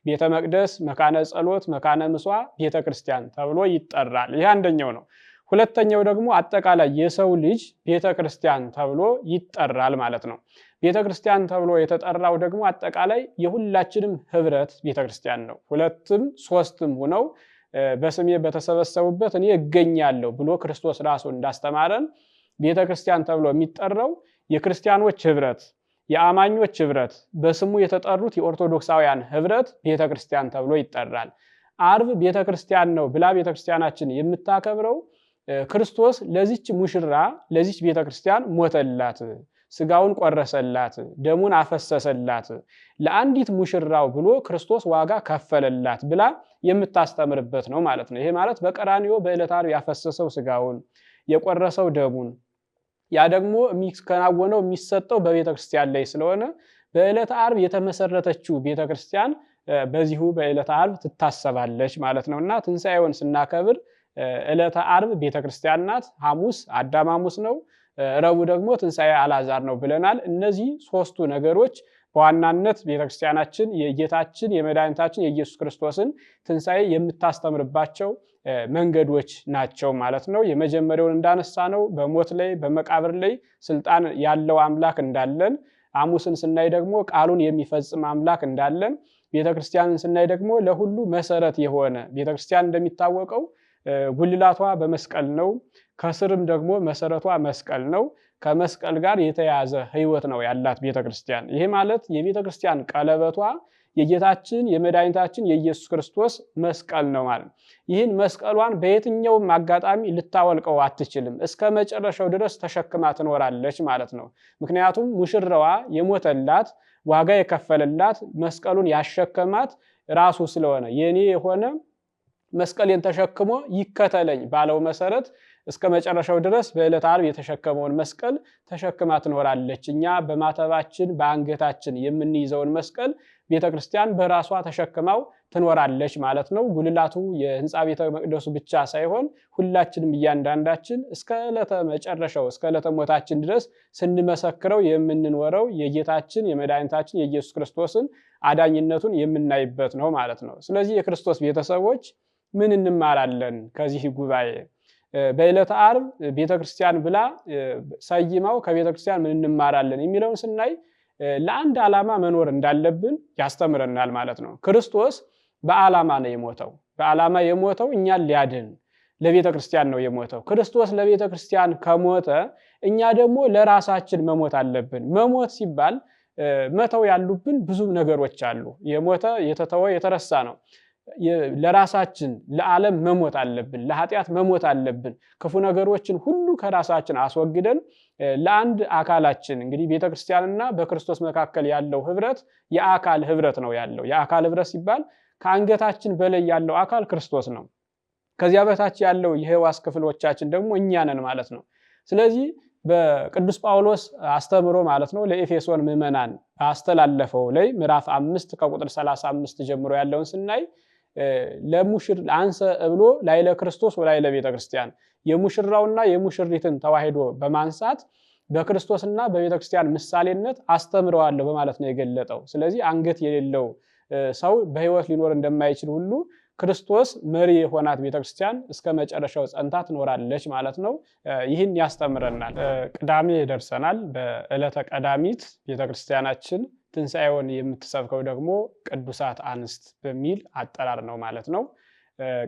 ቤተ መቅደስ፣ መካነ ጸሎት፣ መካነ ምጽዋዕ፣ ቤተክርስቲያን ተብሎ ይጠራል። ይህ አንደኛው ነው። ሁለተኛው ደግሞ አጠቃላይ የሰው ልጅ ቤተክርስቲያን ተብሎ ይጠራል ማለት ነው። ቤተክርስቲያን ተብሎ የተጠራው ደግሞ አጠቃላይ የሁላችንም ህብረት ቤተክርስቲያን ነው። ሁለትም ሶስትም ሆነው በስሜ በተሰበሰቡበት እኔ እገኛለሁ ብሎ ክርስቶስ ራሱ እንዳስተማረን ቤተክርስቲያን ተብሎ የሚጠራው የክርስቲያኖች ህብረት፣ የአማኞች ህብረት፣ በስሙ የተጠሩት የኦርቶዶክሳውያን ህብረት ቤተክርስቲያን ተብሎ ይጠራል። አርብ ቤተክርስቲያን ነው ብላ ቤተክርስቲያናችን የምታከብረው ክርስቶስ ለዚች ሙሽራ ለዚች ቤተክርስቲያን ሞተላት፣ ስጋውን ቆረሰላት፣ ደሙን አፈሰሰላት፣ ለአንዲት ሙሽራው ብሎ ክርስቶስ ዋጋ ከፈለላት ብላ የምታስተምርበት ነው ማለት ነው። ይሄ ማለት በቀራንዮ በዕለተ ዓርብ ያፈሰሰው ስጋውን የቆረሰው ደሙን ያ ደግሞ የሚከናወነው የሚሰጠው በቤተክርስቲያን ላይ ስለሆነ በዕለተ ዓርብ የተመሰረተችው ቤተክርስቲያን በዚሁ በዕለተ ዓርብ ትታሰባለች ማለት ነውና ትንሣኤውን ስናከብር ዕለተ ዓርብ ቤተክርስቲያን ናት። ሐሙስ አዳም ሐሙስ ነው። ረቡዕ ደግሞ ትንሣኤ አልዓዛር ነው ብለናል። እነዚህ ሶስቱ ነገሮች በዋናነት ቤተክርስቲያናችን የጌታችን የመድኃኒታችን የኢየሱስ ክርስቶስን ትንሣኤ የምታስተምርባቸው መንገዶች ናቸው ማለት ነው። የመጀመሪያውን እንዳነሳ ነው በሞት ላይ በመቃብር ላይ ስልጣን ያለው አምላክ እንዳለን፣ ሐሙስን ስናይ ደግሞ ቃሉን የሚፈጽም አምላክ እንዳለን፣ ቤተክርስቲያንን ስናይ ደግሞ ለሁሉ መሰረት የሆነ ቤተክርስቲያን እንደሚታወቀው ጉልላቷ በመስቀል ነው። ከስርም ደግሞ መሰረቷ መስቀል ነው። ከመስቀል ጋር የተያያዘ ሕይወት ነው ያላት ቤተክርስቲያን። ይሄ ማለት የቤተክርስቲያን ቀለበቷ የጌታችን የመድኃኒታችን የኢየሱስ ክርስቶስ መስቀል ነው ማለት። ይህን መስቀሏን በየትኛውም አጋጣሚ ልታወልቀው አትችልም። እስከ መጨረሻው ድረስ ተሸክማ ትኖራለች ማለት ነው። ምክንያቱም ሙሽራዋ የሞተላት ዋጋ የከፈለላት መስቀሉን ያሸከማት ራሱ ስለሆነ የኔ የሆነ መስቀሌን ተሸክሞ ይከተለኝ ባለው መሰረት እስከ መጨረሻው ድረስ በዕለተ ዓርብ የተሸከመውን መስቀል ተሸክማ ትኖራለች። እኛ በማተባችን በአንገታችን የምንይዘውን መስቀል ቤተክርስቲያን በራሷ ተሸክማው ትኖራለች ማለት ነው። ጉልላቱ የህንፃ ቤተ መቅደሱ ብቻ ሳይሆን ሁላችንም እያንዳንዳችን እስከ ዕለተ መጨረሻው እስከ ዕለተ ሞታችን ድረስ ስንመሰክረው የምንኖረው የጌታችን የመድኃኒታችን የኢየሱስ ክርስቶስን አዳኝነቱን የምናይበት ነው ማለት ነው። ስለዚህ የክርስቶስ ቤተሰቦች ምን እንማራለን ከዚህ ጉባኤ? በዕለተ ዓርብ ቤተክርስቲያን ብላ ሰይማው ከቤተክርስቲያን ምን እንማራለን የሚለውን ስናይ ለአንድ ዓላማ መኖር እንዳለብን ያስተምረናል ማለት ነው። ክርስቶስ በዓላማ ነው የሞተው። በዓላማ የሞተው እኛን ሊያድን ለቤተክርስቲያን ነው የሞተው። ክርስቶስ ለቤተክርስቲያን ከሞተ እኛ ደግሞ ለራሳችን መሞት አለብን። መሞት ሲባል መተው ያሉብን ብዙ ነገሮች አሉ። የሞተ የተተወ የተረሳ ነው። ለራሳችን ለዓለም መሞት አለብን። ለኃጢአት መሞት አለብን። ክፉ ነገሮችን ሁሉ ከራሳችን አስወግደን ለአንድ አካላችን እንግዲህ ቤተክርስቲያንና በክርስቶስ መካከል ያለው ህብረት የአካል ህብረት ነው ያለው። የአካል ህብረት ሲባል ከአንገታችን በላይ ያለው አካል ክርስቶስ ነው። ከዚያ በታች ያለው የሕዋስ ክፍሎቻችን ደግሞ እኛ ነን ማለት ነው። ስለዚህ በቅዱስ ጳውሎስ አስተምሮ ማለት ነው ለኤፌሶን ምዕመናን አስተላለፈው ላይ ምዕራፍ 5 ከቁጥር 35 ጀምሮ ያለውን ስናይ ለሙሽር አንሰ እብሎ ላይለ ክርስቶስ ወላይለ ቤተክርስቲያን የሙሽራውና የሙሽሪትን ተዋሂዶ በማንሳት በክርስቶስና በቤተክርስቲያን ምሳሌነት አስተምረዋለሁ በማለት ነው የገለጠው። ስለዚህ አንገት የሌለው ሰው በህይወት ሊኖር እንደማይችል ሁሉ ክርስቶስ መሪ የሆናት ቤተክርስቲያን እስከ መጨረሻው ጸንታ ትኖራለች ማለት ነው። ይህን ያስተምረናል። ቅዳሜ ደርሰናል። በዕለተ ቀዳሚት ቤተክርስቲያናችን ትንሣኤውን የምትሰብከው ደግሞ ቅዱሳት አንስት በሚል አጠራር ነው ማለት ነው።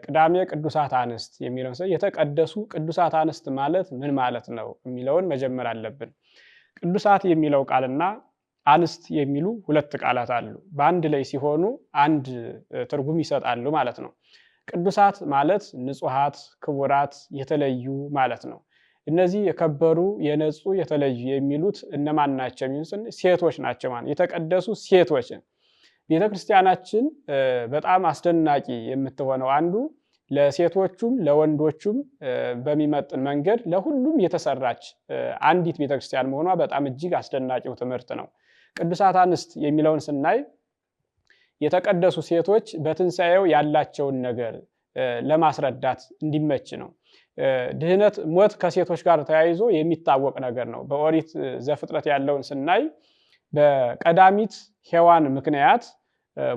ቅዳሜ ቅዱሳት አንስት የሚለውን ሰው የተቀደሱ ቅዱሳት አንስት ማለት ምን ማለት ነው የሚለውን መጀመር አለብን። ቅዱሳት የሚለው ቃልና አንስት የሚሉ ሁለት ቃላት አሉ። በአንድ ላይ ሲሆኑ አንድ ትርጉም ይሰጣሉ ማለት ነው። ቅዱሳት ማለት ንጹሃት፣ ክቡራት፣ የተለዩ ማለት ነው። እነዚህ የከበሩ የነጹ የተለዩ የሚሉት እነማን ናቸው? የሚሉት ሴቶች ናቸው ማለት የተቀደሱ ሴቶች። ቤተክርስቲያናችን በጣም አስደናቂ የምትሆነው አንዱ ለሴቶቹም ለወንዶቹም በሚመጥን መንገድ ለሁሉም የተሰራች አንዲት ቤተክርስቲያን መሆኗ በጣም እጅግ አስደናቂው ትምህርት ነው። ቅዱሳት አንስት የሚለውን ስናይ የተቀደሱ ሴቶች በትንሣኤው ያላቸውን ነገር ለማስረዳት እንዲመች ነው። ድህነት ሞት ከሴቶች ጋር ተያይዞ የሚታወቅ ነገር ነው። በኦሪት ዘፍጥረት ያለውን ስናይ በቀዳሚት ሔዋን ምክንያት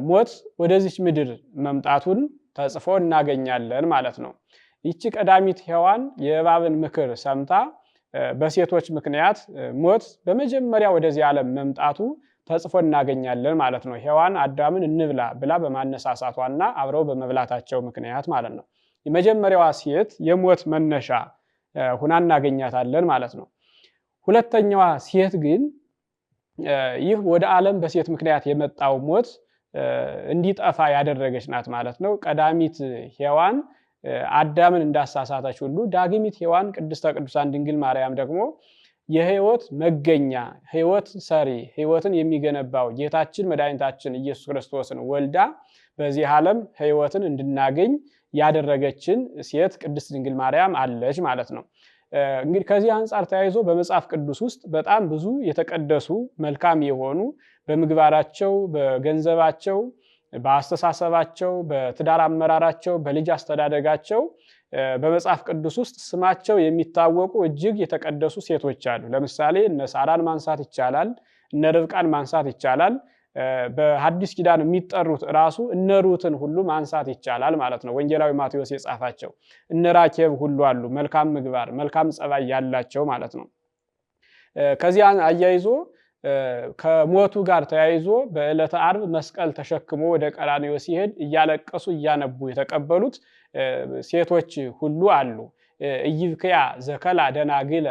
ሞት ወደዚች ምድር መምጣቱን ተጽፎ እናገኛለን ማለት ነው። ይቺ ቀዳሚት ሔዋን የእባብን ምክር ሰምታ በሴቶች ምክንያት ሞት በመጀመሪያ ወደዚህ ዓለም መምጣቱ ተጽፎ እናገኛለን ማለት ነው። ሔዋን አዳምን እንብላ ብላ በማነሳሳቷና አብረው በመብላታቸው ምክንያት ማለት ነው። የመጀመሪያዋ ሴት የሞት መነሻ ሁና እናገኛታለን ማለት ነው። ሁለተኛዋ ሴት ግን ይህ ወደ ዓለም በሴት ምክንያት የመጣው ሞት እንዲጠፋ ያደረገች ናት ማለት ነው። ቀዳሚት ሔዋን አዳምን እንዳሳሳተች ሁሉ ዳግሚት ሔዋን ቅድስተ ቅዱሳን ድንግል ማርያም ደግሞ የሕይወት መገኛ ሕይወት ሰሪ ሕይወትን የሚገነባው ጌታችን መድኃኒታችን ኢየሱስ ክርስቶስን ወልዳ በዚህ ዓለም ሕይወትን እንድናገኝ ያደረገችን ሴት ቅድስት ድንግል ማርያም አለች ማለት ነው። እንግዲህ ከዚህ አንጻር ተያይዞ በመጽሐፍ ቅዱስ ውስጥ በጣም ብዙ የተቀደሱ መልካም የሆኑ በምግባራቸው፣ በገንዘባቸው፣ በአስተሳሰባቸው፣ በትዳር አመራራቸው፣ በልጅ አስተዳደጋቸው በመጽሐፍ ቅዱስ ውስጥ ስማቸው የሚታወቁ እጅግ የተቀደሱ ሴቶች አሉ። ለምሳሌ እነ ሳራን ማንሳት ይቻላል፣ እነ ርብቃን ማንሳት ይቻላል። በሐዲስ ኪዳን የሚጠሩት ራሱ እነ ሩትን ሁሉ ማንሳት ይቻላል ማለት ነው። ወንጌላዊ ማቴዎስ የጻፋቸው እነ ራኬብ ሁሉ አሉ፣ መልካም ምግባር መልካም ጸባይ ያላቸው ማለት ነው። ከዚያ አያይዞ ከሞቱ ጋር ተያይዞ በዕለተ ዓርብ መስቀል ተሸክሞ ወደ ቀራንዮ ሲሄድ እያለቀሱ እያነቡ የተቀበሉት ሴቶች ሁሉ አሉ። ኢይብክያ ዘከላ ደናግለ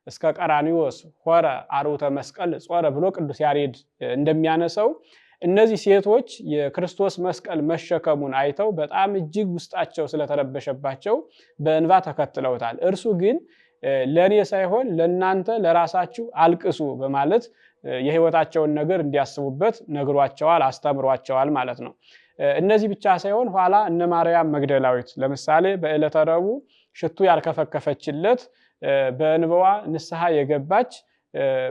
እስከ ቀራንዮስ ሆረ አርዑተ መስቀል ጾረ ብሎ ቅዱስ ያሬድ እንደሚያነሳው እነዚህ ሴቶች የክርስቶስ መስቀል መሸከሙን አይተው በጣም እጅግ ውስጣቸው ስለተረበሸባቸው በእንባ ተከትለውታል። እርሱ ግን ለኔ ሳይሆን ለናንተ ለራሳችሁ አልቅሱ በማለት የሕይወታቸውን ነገር እንዲያስቡበት ነግሯቸዋል፣ አስተምሯቸዋል ማለት ነው። እነዚህ ብቻ ሳይሆን ኋላ እነ ማርያም መግደላዊት ለምሳሌ በዕለተ ረቡዕ ሽቱ ያልከፈከፈችለት በእንባዋ ንስሐ የገባች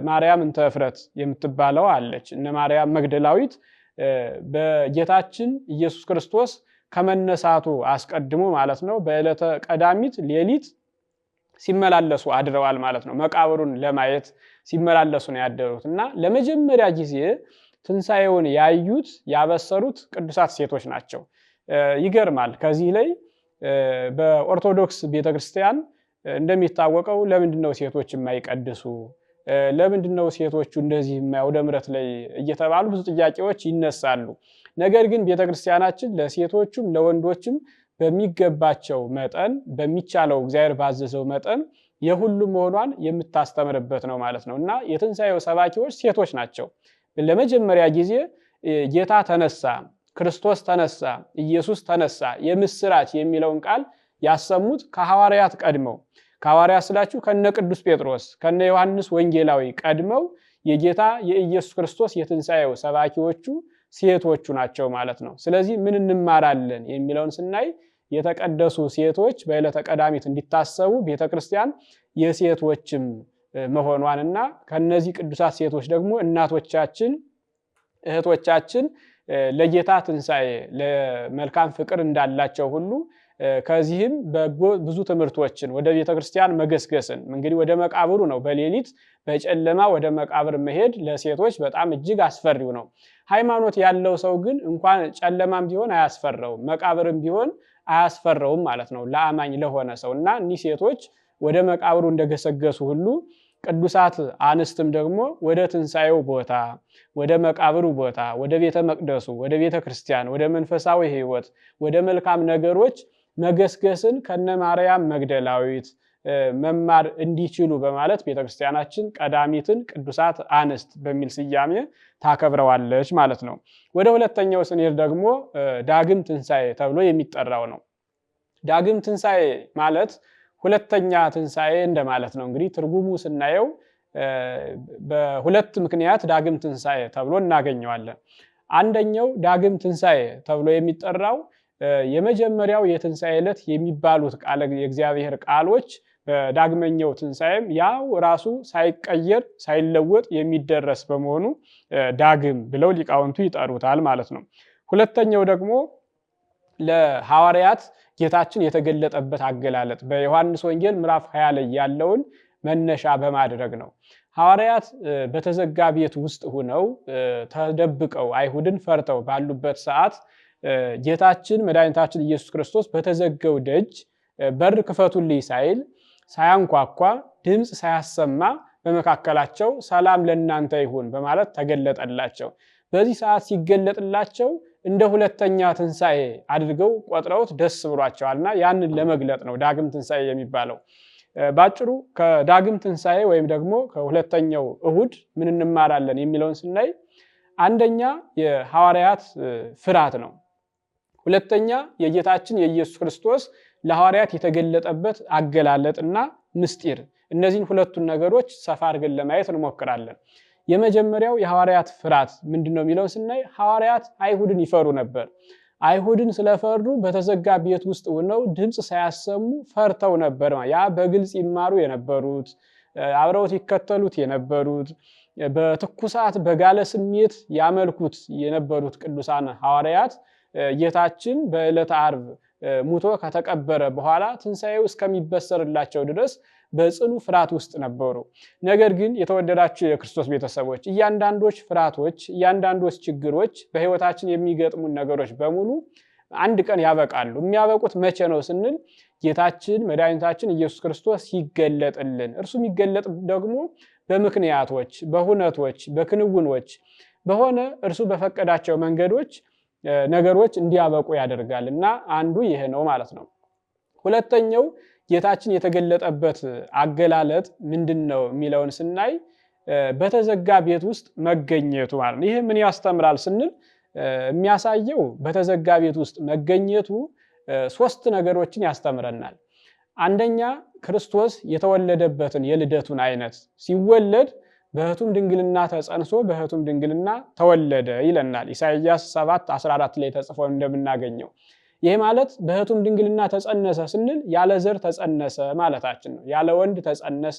ማርያም እንተ እፍረት የምትባለው አለች። እነ ማርያም መግደላዊት በጌታችን ኢየሱስ ክርስቶስ ከመነሳቱ አስቀድሞ ማለት ነው በዕለተ ቀዳሚት ሌሊት ሲመላለሱ አድረዋል ማለት ነው። መቃብሩን ለማየት ሲመላለሱ ነው ያደሩት እና ለመጀመሪያ ጊዜ ትንሣኤውን ያዩት ያበሰሩት ቅዱሳት ሴቶች ናቸው። ይገርማል። ከዚህ ላይ በኦርቶዶክስ ቤተክርስቲያን እንደሚታወቀው ለምንድነው ሴቶች የማይቀድሱ? ለምንድነው ሴቶቹ እንደዚህ አውደ ምሕረት ላይ እየተባሉ ብዙ ጥያቄዎች ይነሳሉ። ነገር ግን ቤተክርስቲያናችን ለሴቶቹም ለወንዶችም በሚገባቸው መጠን በሚቻለው እግዚአብሔር ባዘዘው መጠን የሁሉም መሆኗን የምታስተምርበት ነው ማለት ነው እና የትንሣኤው ሰባኪዎች ሴቶች ናቸው። ለመጀመሪያ ጊዜ ጌታ ተነሳ፣ ክርስቶስ ተነሳ፣ ኢየሱስ ተነሳ የምስራች የሚለውን ቃል ያሰሙት ከሐዋርያት ቀድመው፣ ከሐዋርያት ስላችሁ ከነ ቅዱስ ጴጥሮስ ከነ ዮሐንስ ወንጌላዊ ቀድመው የጌታ የኢየሱስ ክርስቶስ የትንሣኤው ሰባኪዎቹ ሴቶቹ ናቸው ማለት ነው። ስለዚህ ምን እንማራለን የሚለውን ስናይ የተቀደሱ ሴቶች በዕለተ ቀዳሚት እንዲታሰቡ ቤተክርስቲያን የሴቶችም መሆኗንና ከነዚህ ቅዱሳት ሴቶች ደግሞ እናቶቻችን እህቶቻችን ለጌታ ትንሣኤ ለመልካም ፍቅር እንዳላቸው ሁሉ ከዚህም ብዙ ትምህርቶችን ወደ ቤተክርስቲያን መገስገስን እንግዲህ ወደ መቃብሩ ነው በሌሊት በጨለማ ወደ መቃብር መሄድ ለሴቶች በጣም እጅግ አስፈሪው ነው። ሃይማኖት ያለው ሰው ግን እንኳን ጨለማም ቢሆን አያስፈራውም፣ መቃብርም ቢሆን አያስፈራውም ማለት ነው ለአማኝ ለሆነ ሰው እና እኒህ ሴቶች ወደ መቃብሩ እንደገሰገሱ ሁሉ ቅዱሳት አንስትም ደግሞ ወደ ትንሣኤው ቦታ ወደ መቃብሩ ቦታ ወደ ቤተ መቅደሱ ወደ ቤተ ክርስቲያን ወደ መንፈሳዊ ሕይወት ወደ መልካም ነገሮች መገስገስን ከነ ማርያም መግደላዊት መማር እንዲችሉ በማለት ቤተክርስቲያናችን ቀዳሚትን ቅዱሳት አንስት በሚል ስያሜ ታከብረዋለች ማለት ነው። ወደ ሁለተኛው ስንሄድ ደግሞ ዳግም ትንሣኤ ተብሎ የሚጠራው ነው። ዳግም ትንሣኤ ማለት ሁለተኛ ትንሣኤ እንደማለት ነው። እንግዲህ ትርጉሙ ስናየው በሁለት ምክንያት ዳግም ትንሣኤ ተብሎ እናገኘዋለን። አንደኛው ዳግም ትንሣኤ ተብሎ የሚጠራው የመጀመሪያው የትንሣኤ ዕለት የሚባሉት የእግዚአብሔር ቃሎች በዳግመኛው ትንሣኤም ያው ራሱ ሳይቀየር ሳይለወጥ የሚደረስ በመሆኑ ዳግም ብለው ሊቃውንቱ ይጠሩታል ማለት ነው። ሁለተኛው ደግሞ ለሐዋርያት ጌታችን የተገለጠበት አገላለጥ በዮሐንስ ወንጌል ምዕራፍ 20 ላይ ያለውን መነሻ በማድረግ ነው። ሐዋርያት በተዘጋ ቤት ውስጥ ሆነው ተደብቀው አይሁድን ፈርተው ባሉበት ሰዓት ጌታችን መድኃኒታችን ኢየሱስ ክርስቶስ በተዘጋው ደጅ በር ክፈቱልኝ ሳይል ሳያንኳኳ ድምፅ ሳያሰማ በመካከላቸው ሰላም ለእናንተ ይሁን በማለት ተገለጠላቸው። በዚህ ሰዓት ሲገለጥላቸው እንደ ሁለተኛ ትንሣኤ አድርገው ቆጥረውት ደስ ብሏቸዋልና ያንን ለመግለጥ ነው ዳግም ትንሣኤ የሚባለው። ባጭሩ ከዳግም ትንሣኤ ወይም ደግሞ ከሁለተኛው እሁድ ምን እንማራለን የሚለውን ስናይ አንደኛ የሐዋርያት ፍርሃት ነው። ሁለተኛ የጌታችን የኢየሱስ ክርስቶስ ለሐዋርያት የተገለጠበት አገላለጥና ምስጢር። እነዚህን ሁለቱን ነገሮች ሰፋ አድርገን ለማየት እንሞክራለን። የመጀመሪያው የሐዋርያት ፍርሃት ምንድነው የሚለውን ስናይ ሐዋርያት አይሁድን ይፈሩ ነበር። አይሁድን ስለፈሩ በተዘጋ ቤት ውስጥ ሆነው ድምፅ ሳያሰሙ ፈርተው ነበር። ያ በግልጽ ይማሩ የነበሩት አብረውት ይከተሉት የነበሩት በትኩሳት በጋለ ስሜት ያመልኩት የነበሩት ቅዱሳን ሐዋርያት ጌታችን በዕለተ ዓርብ ሙቶ ከተቀበረ በኋላ ትንሣኤው እስከሚበሰርላቸው ድረስ በጽኑ ፍርሃት ውስጥ ነበሩ። ነገር ግን የተወደዳችሁ የክርስቶስ ቤተሰቦች እያንዳንዶች ፍርሃቶች፣ እያንዳንዶች ችግሮች በሕይወታችን የሚገጥሙን ነገሮች በሙሉ አንድ ቀን ያበቃሉ። የሚያበቁት መቼ ነው ስንል ጌታችን መድኃኒታችን ኢየሱስ ክርስቶስ ሲገለጥልን። እርሱ የሚገለጥ ደግሞ በምክንያቶች፣ በሁነቶች፣ በክንውኖች በሆነ እርሱ በፈቀዳቸው መንገዶች ነገሮች እንዲያበቁ ያደርጋል እና አንዱ ይሄ ነው ማለት ነው። ሁለተኛው ጌታችን የተገለጠበት አገላለጥ ምንድን ነው የሚለውን ስናይ በተዘጋ ቤት ውስጥ መገኘቱ ማለት ነው። ይህ ምን ያስተምራል ስንል የሚያሳየው በተዘጋ ቤት ውስጥ መገኘቱ ሶስት ነገሮችን ያስተምረናል። አንደኛ ክርስቶስ የተወለደበትን የልደቱን አይነት ሲወለድ በሕቱም ድንግልና ተጸንሶ በሕቱም ድንግልና ተወለደ ይለናል። ኢሳይያስ 7:14 ላይ ተጽፎ እንደምናገኘው ይህ ማለት በሕቱም ድንግልና ተጸነሰ ስንል ያለ ዘር ተጸነሰ ማለታችን ነው። ያለ ወንድ ተጸነሰ፣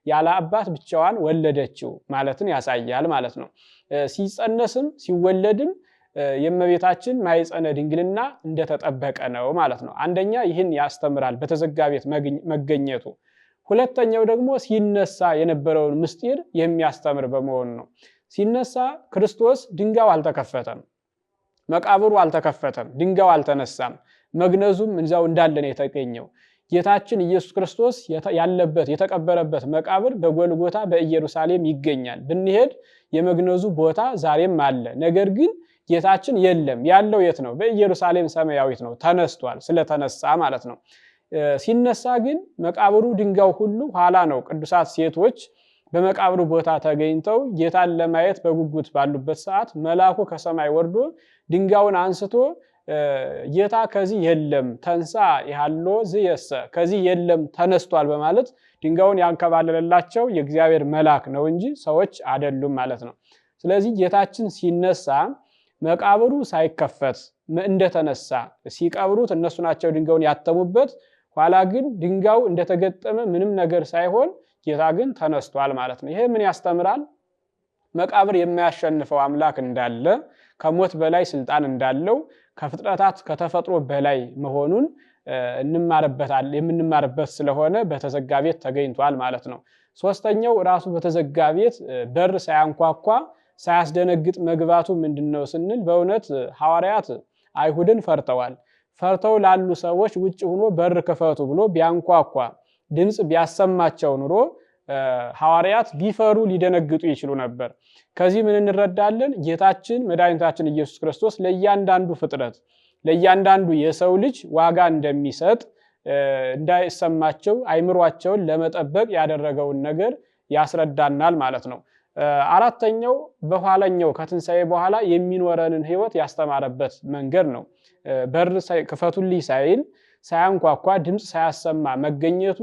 ያለ አባት ብቻዋን ወለደችው ማለትን ያሳያል ማለት ነው። ሲጸነስም ሲወለድም የእመቤታችን ማኅፀነ ድንግልና እንደተጠበቀ ነው ማለት ነው። አንደኛ ይህን ያስተምራል በተዘጋ ቤት መገኘቱ። ሁለተኛው ደግሞ ሲነሳ የነበረውን ምስጢር የሚያስተምር በመሆኑ ነው። ሲነሳ ክርስቶስ ድንጋዩ አልተከፈተም፣ መቃብሩ አልተከፈተም፣ ድንጋዩ አልተነሳም፣ መግነዙም እዛው እንዳለ ነው የተገኘው። ጌታችን ኢየሱስ ክርስቶስ ያለበት የተቀበረበት መቃብር በጎልጎታ በኢየሩሳሌም ይገኛል። ብንሄድ የመግነዙ ቦታ ዛሬም አለ። ነገር ግን ጌታችን የለም። ያለው የት ነው? በኢየሩሳሌም ሰማያዊት ነው። ተነስቷል፣ ስለተነሳ ማለት ነው። ሲነሳ ግን መቃብሩ ድንጋዩ ሁሉ ኋላ ነው። ቅዱሳት ሴቶች በመቃብሩ ቦታ ተገኝተው ጌታን ለማየት በጉጉት ባሉበት ሰዓት መልአኩ ከሰማይ ወርዶ ድንጋዩን አንስቶ ጌታ ከዚህ የለም ተንሳ ያሎ ዝየሰ ከዚህ የለም ተነስቷል በማለት ድንጋዩን ያንከባለለላቸው የእግዚአብሔር መልአክ ነው እንጂ ሰዎች አይደሉም ማለት ነው። ስለዚህ ጌታችን ሲነሳ መቃብሩ ሳይከፈት እንደተነሳ ሲቀብሩት እነሱ ናቸው ድንጋዩን ያተሙበት። ኋላ ግን ድንጋዩ እንደተገጠመ ምንም ነገር ሳይሆን ጌታ ግን ተነስቷል ማለት ነው። ይሄ ምን ያስተምራል? መቃብር የማያሸንፈው አምላክ እንዳለ፣ ከሞት በላይ ስልጣን እንዳለው፣ ከፍጥረታት ከተፈጥሮ በላይ መሆኑን የምንማርበት ስለሆነ በተዘጋ ቤት ተገኝቷል ማለት ነው። ሶስተኛው ራሱ በተዘጋ ቤት በር ሳያንኳኳ ሳያስደነግጥ መግባቱ ምንድነው ስንል በእውነት ሐዋርያት አይሁድን ፈርተዋል። ፈርተው ላሉ ሰዎች ውጭ ሆኖ በር ክፈቱ ብሎ ቢያንኳኳ ድምፅ ቢያሰማቸው ኑሮ ሐዋርያት ቢፈሩ ሊደነግጡ ይችሉ ነበር። ከዚህ ምን እንረዳለን? ጌታችን መድኃኒታችን ኢየሱስ ክርስቶስ ለእያንዳንዱ ፍጥረት ለእያንዳንዱ የሰው ልጅ ዋጋ እንደሚሰጥ እንዳይሰማቸው አይምሯቸውን ለመጠበቅ ያደረገውን ነገር ያስረዳናል ማለት ነው። አራተኛው በኋላኛው ከትንሣኤ በኋላ የሚኖረንን ሕይወት ያስተማረበት መንገድ ነው። በር ክፈቱልኝ ሳይል ሳያንኳኳ ድምፅ ሳያሰማ መገኘቱ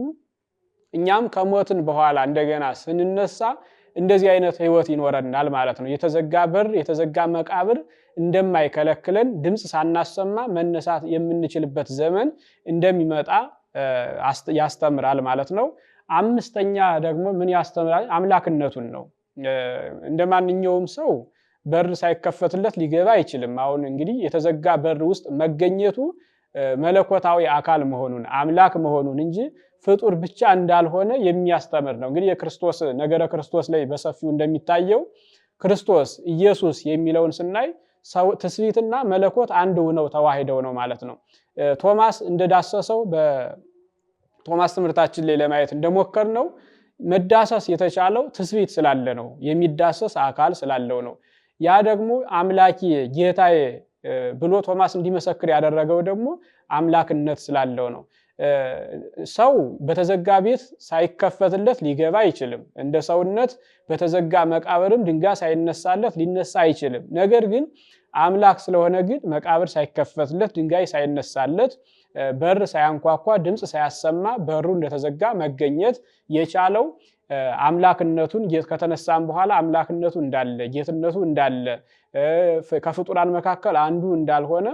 እኛም ከሞትን በኋላ እንደገና ስንነሳ እንደዚህ አይነት ሕይወት ይኖረናል ማለት ነው። የተዘጋ በር የተዘጋ መቃብር እንደማይከለክለን ድምፅ ሳናሰማ መነሳት የምንችልበት ዘመን እንደሚመጣ ያስተምራል ማለት ነው። አምስተኛ ደግሞ ምን ያስተምራል? አምላክነቱን ነው። እንደማንኛውም ሰው በር ሳይከፈትለት ሊገባ አይችልም። አሁን እንግዲህ የተዘጋ በር ውስጥ መገኘቱ መለኮታዊ አካል መሆኑን አምላክ መሆኑን እንጂ ፍጡር ብቻ እንዳልሆነ የሚያስተምር ነው። እንግዲህ የክርስቶስ ነገረ ክርስቶስ ላይ በሰፊው እንደሚታየው ክርስቶስ ኢየሱስ የሚለውን ስናይ ትስብእትና መለኮት አንድ ሆነው ተዋሂደው ነው ማለት ነው። ቶማስ እንደዳሰሰው በቶማስ ትምህርታችን ላይ ለማየት እንደሞከርነው መዳሰስ የተቻለው ትስብእት ስላለ ነው፣ የሚዳሰስ አካል ስላለው ነው። ያ ደግሞ አምላኪ ጌታዬ ብሎ ቶማስ እንዲመሰክር ያደረገው ደግሞ አምላክነት ስላለው ነው። ሰው በተዘጋ ቤት ሳይከፈትለት ሊገባ አይችልም። እንደ ሰውነት በተዘጋ መቃብርም ድንጋይ ሳይነሳለት ሊነሳ አይችልም። ነገር ግን አምላክ ስለሆነ ግን መቃብር ሳይከፈትለት ድንጋይ ሳይነሳለት በር ሳያንኳኳ ድምፅ ሳያሰማ በሩ እንደተዘጋ መገኘት የቻለው አምላክነቱን ከተነሳም በኋላ አምላክነቱ እንዳለ ጌትነቱ እንዳለ ከፍጡራን መካከል አንዱ እንዳልሆነ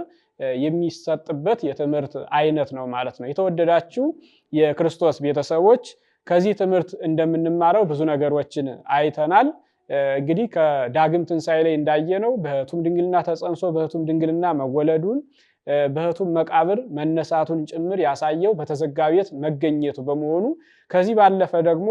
የሚሰጥበት የትምህርት አይነት ነው ማለት ነው። የተወደዳችሁ የክርስቶስ ቤተሰቦች ከዚህ ትምህርት እንደምንማረው ብዙ ነገሮችን አይተናል። እንግዲህ ከዳግም ትንሣኤ ላይ እንዳየነው በሕቱም ድንግልና ተጸንሶ በሕቱም ድንግልና መወለዱን በሕቱም መቃብር መነሳቱን ጭምር ያሳየው በተዘጋ ቤት መገኘቱ በመሆኑ ከዚህ ባለፈ ደግሞ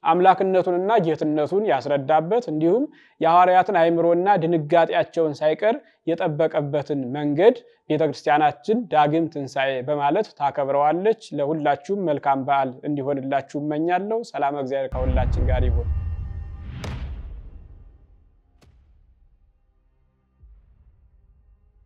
አምላክነቱንና ጌትነቱን ያስረዳበት እንዲሁም የሐዋርያትን አእምሮና ድንጋጤያቸውን ሳይቀር የጠበቀበትን መንገድ ቤተክርስቲያናችን ዳግም ትንሣኤ በማለት ታከብረዋለች። ለሁላችሁም መልካም በዓል እንዲሆንላችሁ እመኛለሁ። ሰላም እግዚአብሔር ከሁላችን ጋር ይሁን።